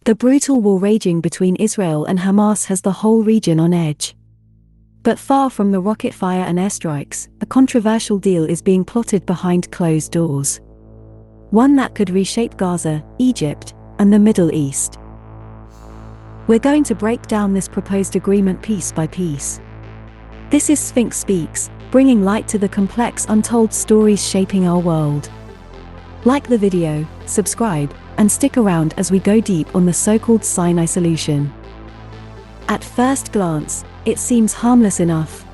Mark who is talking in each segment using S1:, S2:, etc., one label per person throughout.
S1: The brutal war raging between Israel and Hamas has the whole region on edge. But far from the rocket fire and airstrikes, a controversial deal is being plotted behind closed doors. One that could reshape Gaza, Egypt, and the Middle East. We're going to break down this proposed agreement piece by piece. This is Sphinx Speaks, bringing light to the complex untold stories shaping our world. Like the video, subscribe, and stick around as we go deep on the so-called Sinai Solution. At first glance, it seems harmless enough.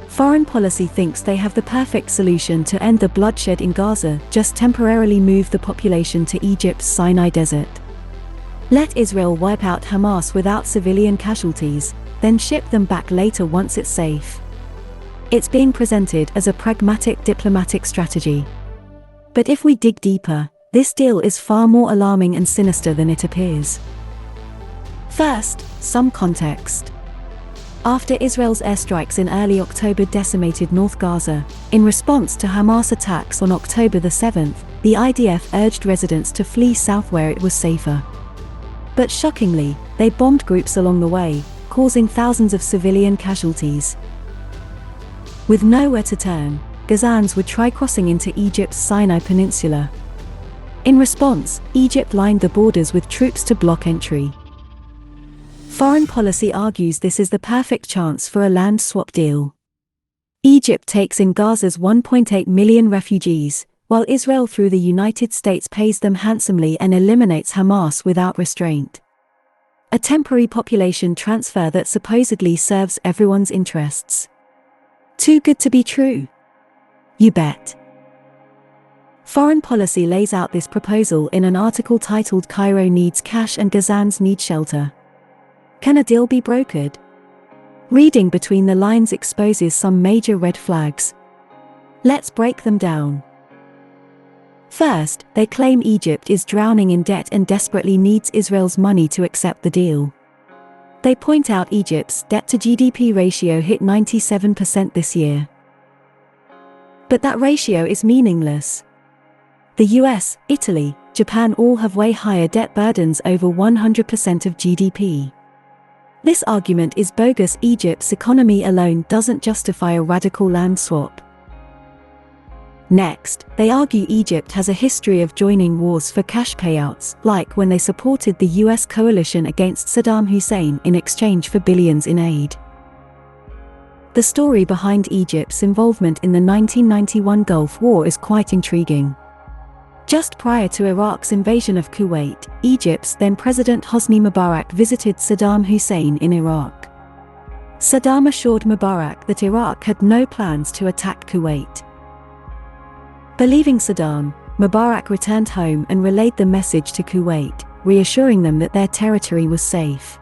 S1: Foreign policy thinks they have the perfect solution to end the bloodshed in Gaza, just temporarily move the population to Egypt's Sinai Desert. Let Israel wipe out Hamas without civilian casualties, then ship them back later once it's safe. It's being presented as a pragmatic diplomatic strategy. But if we dig deeper, this deal is far more alarming and sinister than it appears. First, some context. After Israel's airstrikes in early October decimated North Gaza, in response to Hamas attacks on October the 7th, the IDF urged residents to flee south where it was safer. But shockingly, they bombed groups along the way, causing thousands of civilian casualties. With nowhere to turn, Gazans would try crossing into Egypt's Sinai Peninsula. In response, Egypt lined the borders with troops to block entry. Foreign policy argues this is the perfect chance for a land swap deal. Egypt takes in Gaza's 1.8 million refugees, while Israel through the United States pays them handsomely and eliminates Hamas without restraint. A temporary population transfer that supposedly serves everyone's interests. Too good to be true? You bet. Foreign policy lays out this proposal in an article titled "Cairo Needs Cash and Gazans Need Shelter." Can a deal be brokered? Reading between the lines exposes some major red flags. Let's break them down. First, they claim Egypt is drowning in debt and desperately needs Israel's money to accept the deal. They point out Egypt's debt-to-GDP ratio hit 97% this year. But that ratio is meaningless. The US, Italy, Japan all have way higher debt burdens, over 100% of GDP. This argument is bogus. Egypt's economy alone doesn't justify a radical land swap. Next, they argue Egypt has a history of joining wars for cash payouts, like when they supported the US coalition against Saddam Hussein in exchange for billions in aid. The story behind Egypt's involvement in the 1991 Gulf War is quite intriguing. Just prior to Iraq's invasion of Kuwait, Egypt's then-President Hosni Mubarak visited Saddam Hussein in Iraq. Saddam assured Mubarak that Iraq had no plans to attack Kuwait. Believing Saddam, Mubarak returned home and relayed the message to Kuwait, reassuring them that their territory was safe.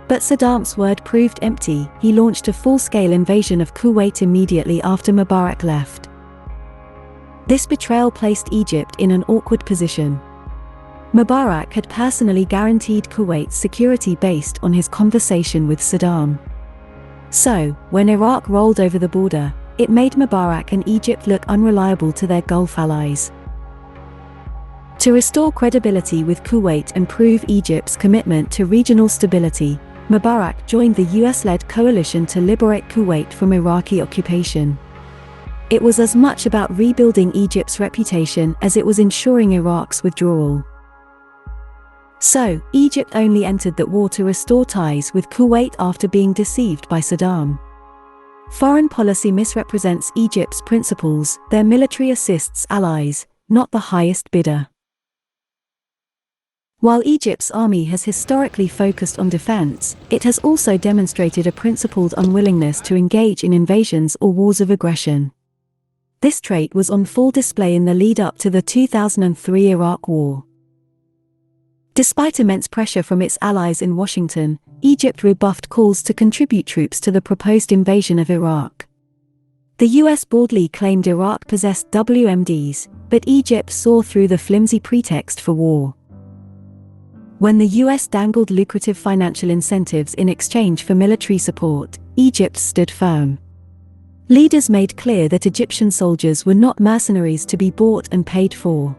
S1: But Saddam's word proved empty. He launched a full-scale invasion of Kuwait immediately after Mubarak left. This betrayal placed Egypt in an awkward position. Mubarak had personally guaranteed Kuwait's security based on his conversation with Saddam. So, when Iraq rolled over the border, it made Mubarak and Egypt look unreliable to their Gulf allies. To restore credibility with Kuwait and prove Egypt's commitment to regional stability, Mubarak joined the US-led coalition to liberate Kuwait from Iraqi occupation. It was as much about rebuilding Egypt's reputation as it was ensuring Iraq's withdrawal. So, Egypt only entered that war to restore ties with Kuwait after being deceived by Saddam. Foreign policy misrepresents Egypt's principles. Their military assists allies, not the highest bidder. While Egypt's army has historically focused on defense, it has also demonstrated a principled unwillingness to engage in invasions or wars of aggression. This trait was on full display in the lead-up to the 2003 Iraq War. Despite immense pressure from its allies in Washington, Egypt rebuffed calls to contribute troops to the proposed invasion of Iraq. The US boldly claimed Iraq possessed WMDs, but Egypt saw through the flimsy pretext for war. When the US dangled lucrative financial incentives in exchange for military support, Egypt stood firm. Leaders made clear that Egyptian soldiers were not mercenaries to be bought and paid for.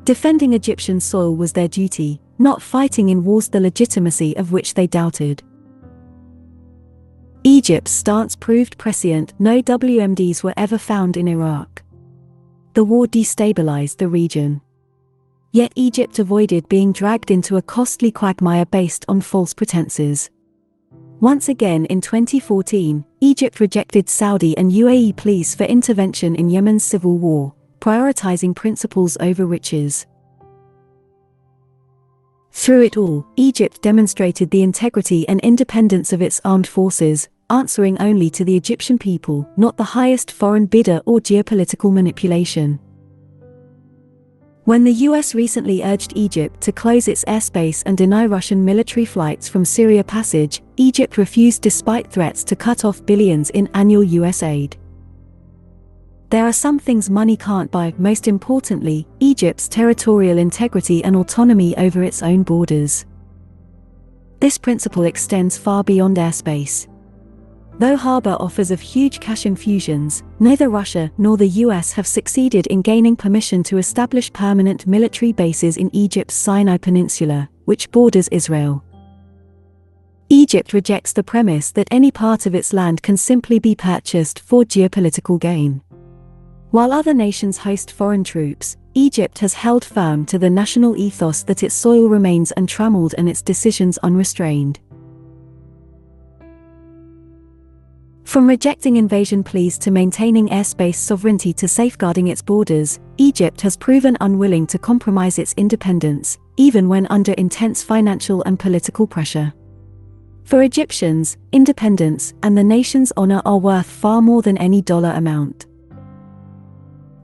S1: Defending Egyptian soil was their duty, not fighting in wars the legitimacy of which they doubted. Egypt's stance proved prescient. No WMDs were ever found in Iraq. The war destabilized the region. Yet Egypt avoided being dragged into a costly quagmire based on false pretenses. Once again in 2014, Egypt rejected Saudi and UAE pleas for intervention in Yemen's civil war, prioritizing principles over riches. Through it all, Egypt demonstrated the integrity and independence of its armed forces, answering only to the Egyptian people, not the highest foreign bidder or geopolitical manipulation. When the US recently urged Egypt to close its airspace and deny Russian military flights from Syria passage, Egypt refused despite threats to cut off billions in annual US aid. There are some things money can't buy, most importantly, Egypt's territorial integrity and autonomy over its own borders. This principle extends far beyond airspace. Though harbor offers of huge cash infusions, neither Russia nor the US have succeeded in gaining permission to establish permanent military bases in Egypt's Sinai Peninsula, which borders Israel. Egypt rejects the premise that any part of its land can simply be purchased for geopolitical gain. While other nations host foreign troops, Egypt has held firm to the national ethos that its soil remains untrammeled and its decisions unrestrained. From rejecting invasion pleas to maintaining airspace sovereignty to safeguarding its borders, Egypt has proven unwilling to compromise its independence, even when under intense financial and political pressure. For Egyptians, independence and the nation's honor are worth far more than any dollar amount.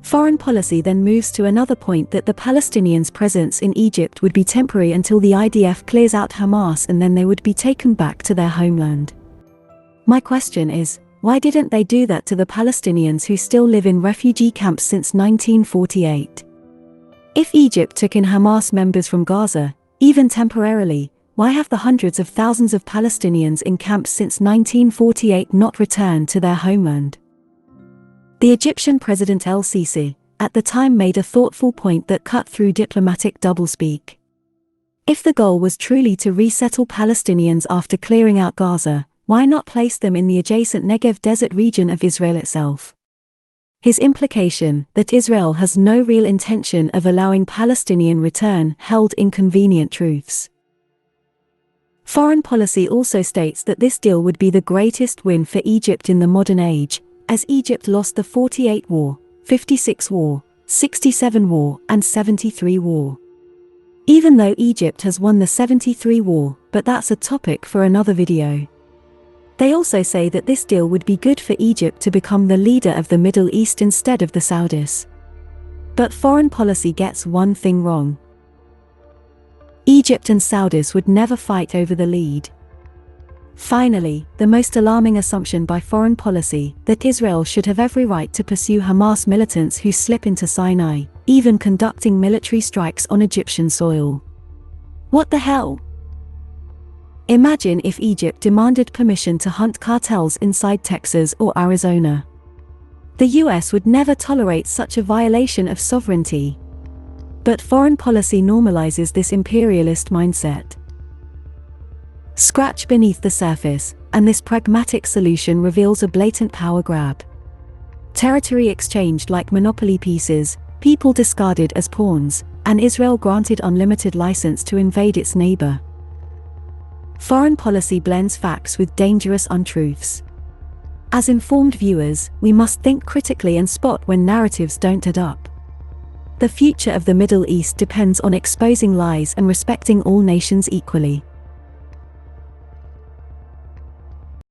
S1: Foreign policy then moves to another point, that the Palestinians' presence in Egypt would be temporary until the IDF clears out Hamas, and then they would be taken back to their homeland. My question is, why didn't they do that to the Palestinians who still live in refugee camps since 1948? If Egypt took in Hamas members from Gaza, even temporarily, why have the hundreds of thousands of Palestinians in camps since 1948 not returned to their homeland? The Egyptian President El-Sisi, at the time, made a thoughtful point that cut through diplomatic doublespeak. If the goal was truly to resettle Palestinians after clearing out Gaza, why not place them in the adjacent Negev desert region of Israel itself? His implication, that Israel has no real intention of allowing Palestinian return, held inconvenient truths. Foreign policy also states that this deal would be the greatest win for Egypt in the modern age, as Egypt lost the 48 war, 56 war, 67 war, and 73 war. Even though Egypt has won the 73 war, but that's a topic for another video. They also say that this deal would be good for Egypt to become the leader of the Middle East instead of the Saudis. But foreign policy gets one thing wrong. Egypt and Saudis would never fight over the lead. Finally, the most alarming assumption by foreign policy, that Israel should have every right to pursue Hamas militants who slip into Sinai, even conducting military strikes on Egyptian soil. What the hell? Imagine if Egypt demanded permission to hunt cartels inside Texas or Arizona. The US would never tolerate such a violation of sovereignty. But foreign policy normalizes this imperialist mindset. Scratch beneath the surface, and this pragmatic solution reveals a blatant power grab. Territory exchanged like monopoly pieces, people discarded as pawns, and Israel granted unlimited license to invade its neighbor. Foreign policy blends facts with dangerous untruths. As informed viewers, we must think critically and spot when narratives don't add up. The future of the Middle East depends on exposing lies and respecting all nations equally.